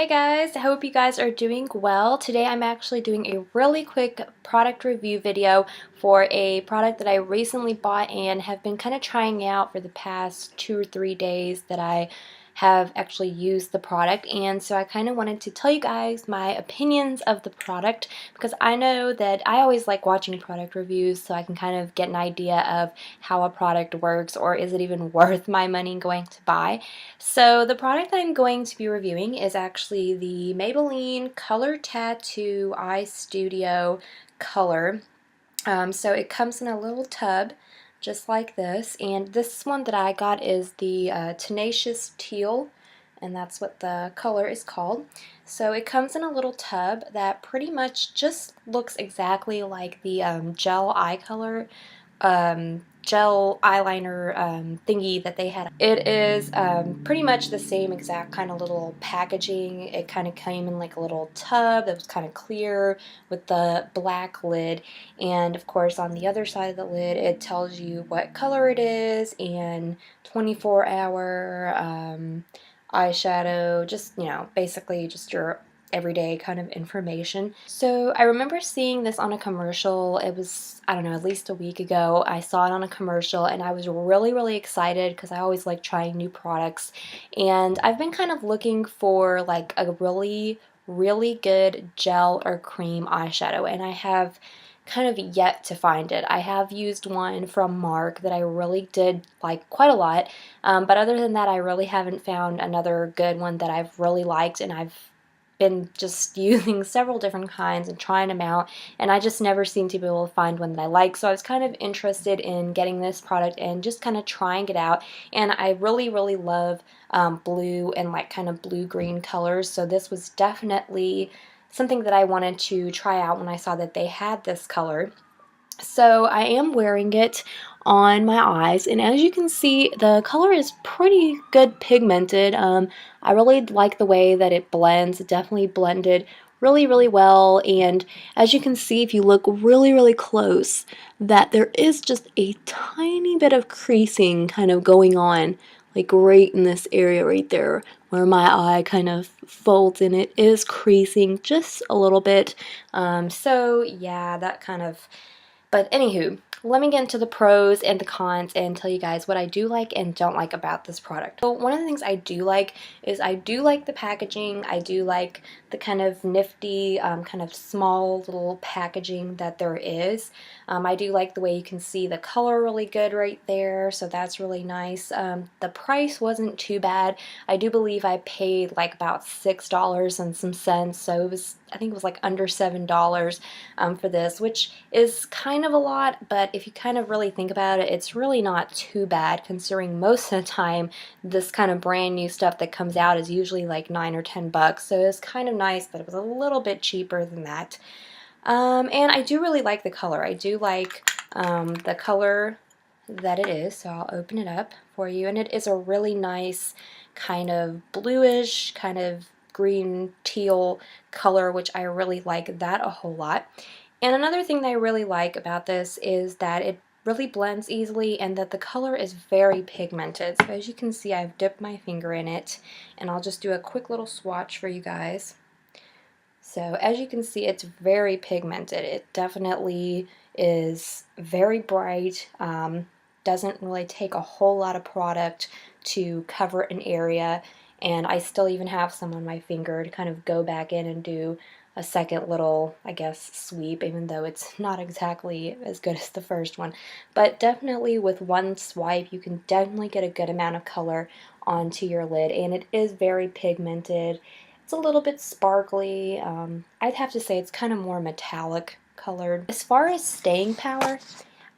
Hey guys, I hope you guys are doing well. Today I'm actually doing a really quick product review video for a product that I recently bought and have been kind of trying out for the past 2 or 3 days that I have actually used the product. And so I kind of wanted to tell you guys my opinions of the product because I know that I always like watching product reviews so I can kind of get an idea of how a product works, or is it even worth my money going to buy. So the product I'm going to be reviewing is actually the Maybelline Color Tattoo Eyecolor. So it comes in a little tub just like this, and this one that I got is the Tenacious Teal, and that's what the color is called. So it comes in a little tub that pretty much just looks exactly like the gel eyeliner thingy that they had. It is pretty much the same exact kind of little packaging. It kind of came in like a little tub that was kind of clear with the black lid, and of course on the other side of the lid it tells you what color it is and 24-hour eyeshadow, just, you know, basically just your everyday kind of information. So I remember seeing this on a commercial. It was, I don't know, at least a week ago. I saw it on a commercial and I was really excited because I always like trying new products, and I've been kind of looking for like a really good gel or cream eyeshadow, and I have kind of yet to find it. I have used one from Mark that I really did like quite a lot, but other than that I really haven't found another good one that I've really liked, and I've been just using several different kinds and trying them out, and I just never seem to be able to find one that I like. So I was kind of interested in getting this product and just kind of trying it out, and I really love blue and like kind of blue-green colors, so this was definitely something that I wanted to try out when I saw that they had this color. So I am wearing it on my eyes, and as you can see, the color is pretty good pigmented. I really like the way that it blends. It definitely blended really well, and as you can see if you look really close, that there is just a tiny bit of creasing kind of going on, like right in this area right there where my eye kind of folds, and it is creasing just a little bit. So yeah, that kind of, but anywho, let me get into the pros and the cons and tell you guys what I do like and don't like about this product. So one of the things I do like is I do like the packaging. I do like the kind of nifty, kind of small little packaging that there is. I do like the way you can see the color really good right there, so that's really nice. The price wasn't too bad. I do believe I paid like about $6 and some cents, so it was, I think it was like under $7 for this, which is kind of a lot, but if you kind of really think about it, it's really not too bad considering most of the time this kind of brand new stuff that comes out is usually like $9 or $10, so it's kind of nice that it was a little bit cheaper than that. And I do really like the color. I do like the color that it is, so I'll open it up for you, and it is a really nice kind of bluish, kind of green teal color, which I really like that a whole lot. And another thing that I really like about this is that it really blends easily and that the color is very pigmented. So as you can see, I've dipped my finger in it, and I'll just do a quick little swatch for you guys. So as you can see, it's very pigmented. It definitely is very bright. Doesn't really take a whole lot of product to cover an area, and I still even have some on my finger to kind of go back in and do a second little, I guess, sweep, even though it's not exactly as good as the first one. But definitely with one swipe, you can definitely get a good amount of color onto your lid, and it is very pigmented. It's a little bit sparkly. I'd have to say it's kind of more metallic colored. As far as staying power,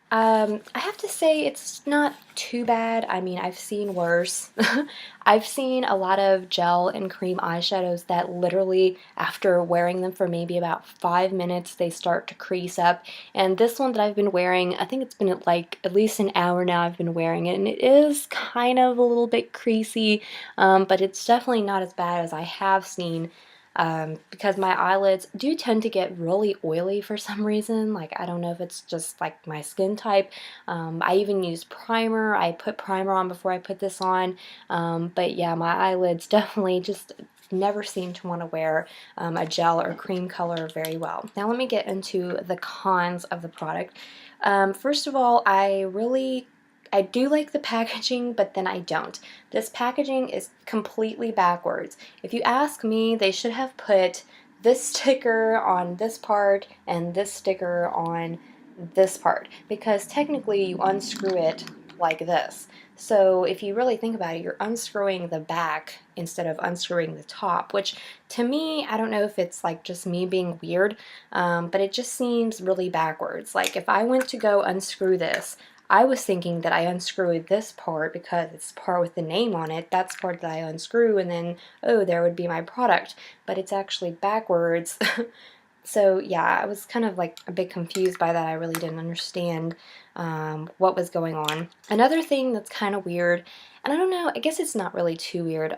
I have to say it's not too bad. I mean, I've seen worse. I've seen a lot of gel and cream eyeshadows that literally, after wearing them for maybe about 5 minutes, they start to crease up. And this one that I've been wearing, I think it's been like at least an hour now I've been wearing it, and it is kind of a little bit creasy, but it's definitely not as bad as I have seen. Because my eyelids do tend to get really oily for some reason. Like, I don't know if it's just like my skin type. I even use primer. I put primer on before I put this on. But yeah, my eyelids definitely just never seem to want to wear a gel or cream color very well. Now let me get into the cons of the product. First of all, I do like the packaging, but then I don't. This packaging is completely backwards. If you ask me, they should have put this sticker on this part and this sticker on this part, because technically you unscrew it like this. So if you really think about it, you're unscrewing the back instead of unscrewing the top, which to me, I don't know if it's like just me being weird, but it just seems really backwards. Like if I went to go unscrew this, I was thinking that I unscrewed this part because it's the part with the name on it. That's the part that I unscrew, and then, oh, there would be my product. But it's actually backwards. So yeah, I was kind of like a bit confused by that. I really didn't understand what was going on. Another thing that's kind of weird, and I don't know, I guess it's not really too weird.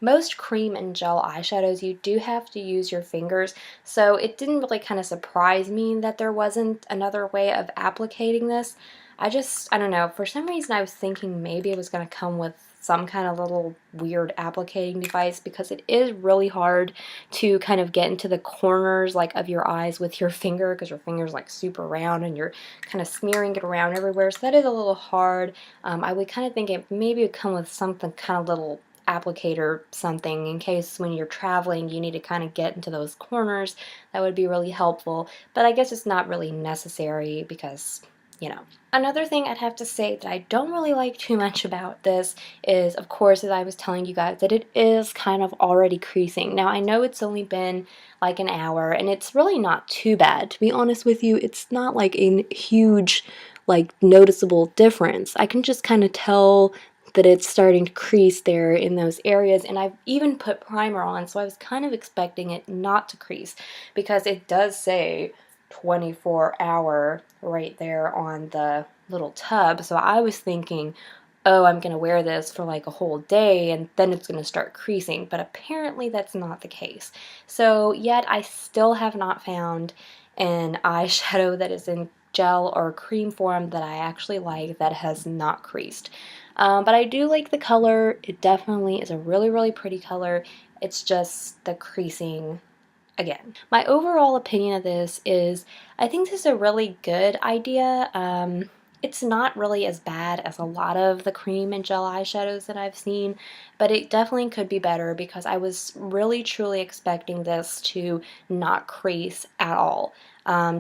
Most cream and gel eyeshadows, you do have to use your fingers, so it didn't really kind of surprise me that there wasn't another way of applicating this. I don't know, for some reason I was thinking maybe it was going to come with some kind of little weird applicating device, because it is really hard to kind of get into the corners like of your eyes with your finger, because your finger's like super round and you're kind of smearing it around everywhere, so that is a little hard. I would kind of think it maybe would come with something kind of little applicator something in case when you're traveling you need to kind of get into those corners. That would be really helpful, but I guess it's not really necessary because, you know. Another thing I'd have to say that I don't really like too much about this is, of course, as I was telling you guys, that it is kind of already creasing. Now, I know it's only been like an hour, and it's really not too bad. To be honest with you, it's not like a huge, like, noticeable difference. I can just kind of tell that it's starting to crease there in those areas, and I've even put primer on, so I was kind of expecting it not to crease, because it does say 24-hour right there on the little tub. So I was thinking, oh, I'm going to wear this for like a whole day and then it's going to start creasing. But apparently that's not the case. So yet I still have not found an eyeshadow that is in gel or cream form that I actually like that has not creased. But I do like the color. It definitely is a really, really pretty color. It's just the creasing. Again, my overall opinion of this is I think this is a really good idea. It's not really as bad as a lot of the cream and gel eyeshadows that I've seen, but it definitely could be better, because I was really truly expecting this to not crease at all.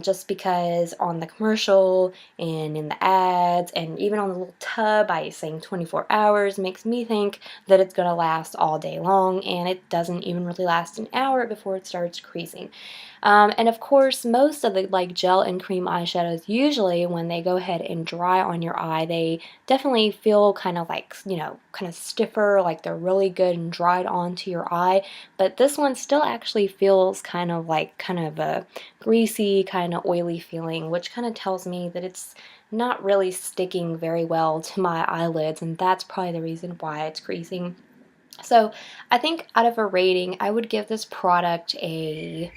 Just because on the commercial and in the ads and even on the little tub, I saying 24 hours makes me think that it's going to last all day long, and it doesn't even really last an hour before it starts creasing. And of course, most of the like gel and cream eyeshadows, usually when they go ahead and dry on your eye, they definitely feel kind of like, you know, kind of stiffer, like they're really good and dried onto your eye. But this one still actually feels kind of like a greasy, kind of oily feeling, which kind of tells me that it's not really sticking very well to my eyelids, and that's probably the reason why it's creasing. So I think out of a rating, I would give this product a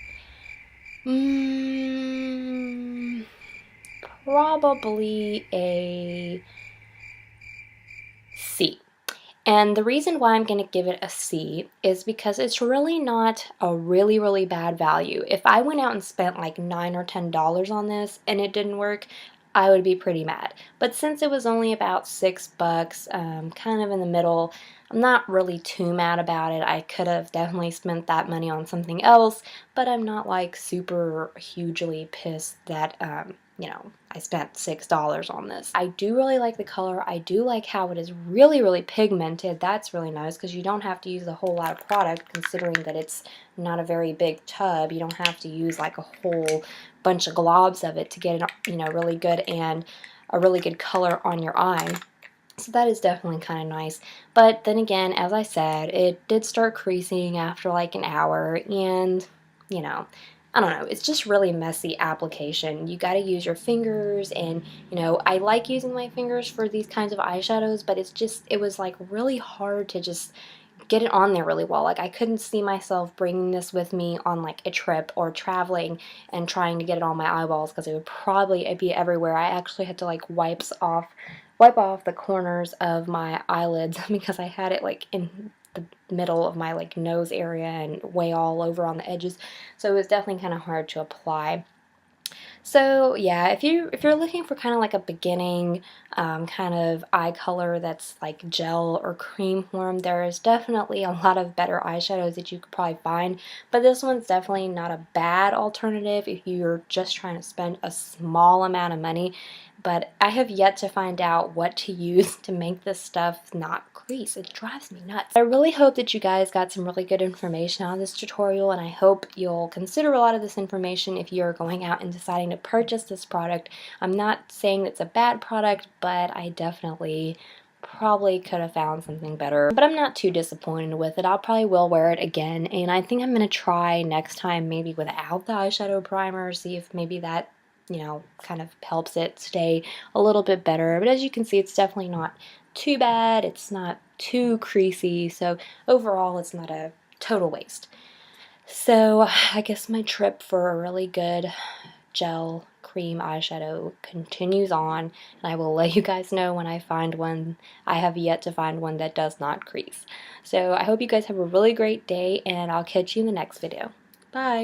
probably a C. And the reason why I'm going to give it a C is because it's really not a really, really bad value. If I went out and spent like $9 or $10 on this and it didn't work, I would be pretty mad. But since it was only about $6, kind of in the middle, I'm not really too mad about it. I could have definitely spent that money on something else, but I'm not like super hugely pissed that, you know, I spent $6 on this. I do really like the color. I do like how it is really, really pigmented. That's really nice because you don't have to use a whole lot of product, considering that it's not a very big tub. You don't have to use like a whole bunch of globs of it to get it, you know, really good and a really good color on your eye. So that is definitely kind of nice. But then again, as I said, it did start creasing after like an hour, and, you know, I don't know, it's just really messy application. You got to use your fingers, and, you know, I like using my fingers for these kinds of eyeshadows, but it was like really hard to just get it on there really well. Like I couldn't see myself bringing this with me on like a trip or traveling and trying to get it on my eyeballs, because it would probably be everywhere. I actually had to like wipe off the corners of my eyelids because I had it like in the middle of my like nose area and way all over on the edges, so it was definitely kind of hard to apply. So yeah, if you're looking for kind of like a beginning kind of eye color that's like gel or cream form, there is definitely a lot of better eyeshadows that you could probably find, but this one's definitely not a bad alternative if you're just trying to spend a small amount of money. But I have yet to find out what to use to make this stuff not crease. It drives me nuts. I really hope that you guys got some really good information out of this tutorial, and I hope you'll consider a lot of this information if you're going out and deciding to purchase this product. I'm not saying it's a bad product, but I definitely probably could have found something better, but I'm not too disappointed with it. I'll probably will wear it again, and I think I'm going to try next time maybe without the eyeshadow primer, see if maybe that, you know, kind of helps it stay a little bit better. But as you can see, it's definitely not too bad. It's not too creasy, so overall it's not a total waste. So I guess my trip for a really good gel cream eyeshadow continues on, and I will let you guys know when I find one. I have yet to find one that does not crease. So I hope you guys have a really great day, and I'll catch you in the next video. Bye!